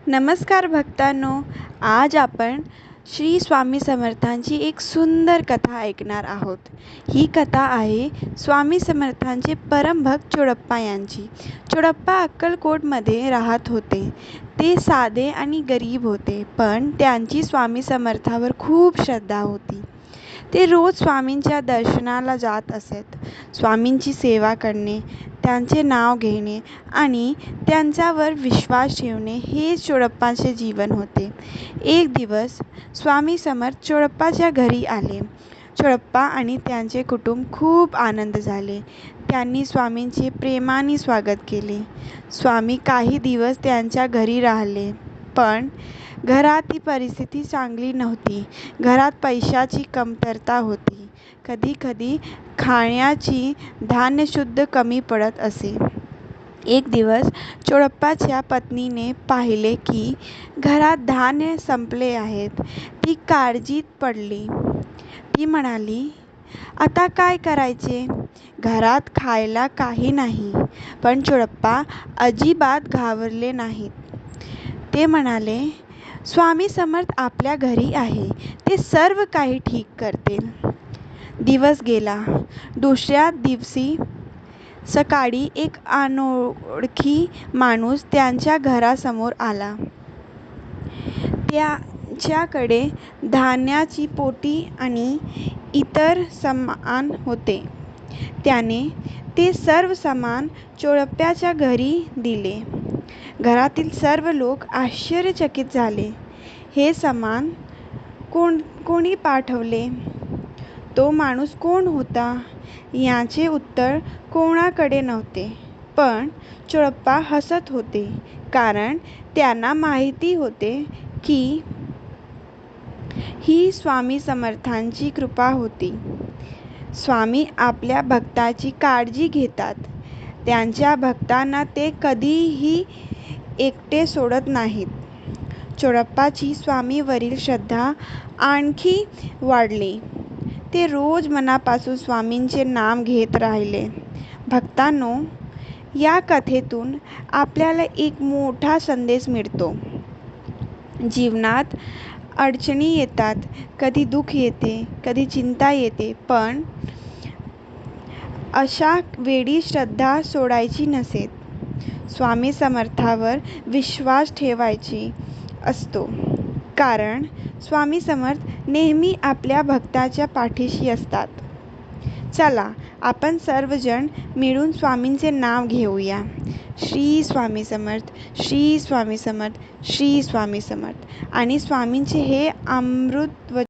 नमस्कार भक्तांनो, आज आपण श्री स्वामी समर्थांची एक सुंदर कथा ऐकणार आहोत. ही कथा आहे स्वामी समर्थांचे परमभक्त चोडप्पा यांची. चोडप्पा अक्कलकोटमध्ये राहत होते. ते साधे आणि गरीब होते, पण त्यांची स्वामी समर्थावर खूप श्रद्धा होती. ते रोज स्वामींच्या दर्शनाला जात असत. स्वामींची सेवा करणे, त्यांचे नाव घेणे आणि त्यांच्यावर विश्वास ठेवणे हेच चोडप्पाचे जीवन होते. एक दिवस स्वामी समर्थ चोडप्पाच्या घरी आले. चोडप्पा आणि त्यांचे कुटुंब खूप आनंद झाले. त्यांनी स्वामींचे प्रेमाने स्वागत केले. स्वामी काही दिवस त्यांच्या घरी राहिले, पण घरात परिस्थिती चांगली नव्हती. घरात पैशाची कमतरता होती. कधी-कधी खाण्याची धान्यसुद्धा कमी पडत असे. एक दिवस चोडप्पाच्या पत्नीने पाहिले की घरात धान्य संपले आहेत. ती काळजीत पडली. ती म्हणाली, आता काय करायचे? घरात खायला काही नाही. पण चोडप्पा अजिबात घाबरले नाहीत. ते म्हणाले, स्वामी समर्थ आपल्या घरी आहे. ते सर्व काही ठीक करतील. दिवस गेला. दुसऱ्या दिवशी सकाळी एक अनोळखी माणूस त्यांच्या घरासमोर आला. त्याच्याकडे धान्याची पोती आणि इतर सामान होते. त्याने ते सर्व सामान चोडप्पाच्या घरी दिले. घरातील सर्व लोक आश्चर्यचकित झाले. हे सामान कोणी पाठवले? तो माणूस कोण होता? याचे उत्तर कोणाकडे नव्हते. पण चोडप्पा हसत होते, कारण त्यांना माहिती होते की ही स्वामी समर्थांची कृपा होती. स्वामी आपल्या भक्तांची काळजी घेतात. त्यांच्या भक्तांना ते कधीही एकटे सोडत नाहीत. चोडप्पाची स्वामींवरील श्रद्धा आणखी वाढली. ते रोज मनापासून स्वामींचे नाम घेत राहिले. भक्तांनो, या कथेतून आपल्याला एक मोठा संदेश मिळतो. जीवनात अडचणी येतात, कधी दुःख येते, कधी चिंता येते, पण अशा वेळी श्रद्धा सोडायची नसते. स्वामी समर्थांवर विश्वास ठेवायची असतो, कारण स्वामी समर्थ नेहमी आपल्या भक्ताच्या पाठीशी असतात. चला, आपण सर्वजण मिळून स्वामींचे नाव घेऊया. श्री स्वामी समर्थ, श्री स्वामी समर्थ, श्री स्वामी समर्थ. आणि स्वामींचे हे अमृत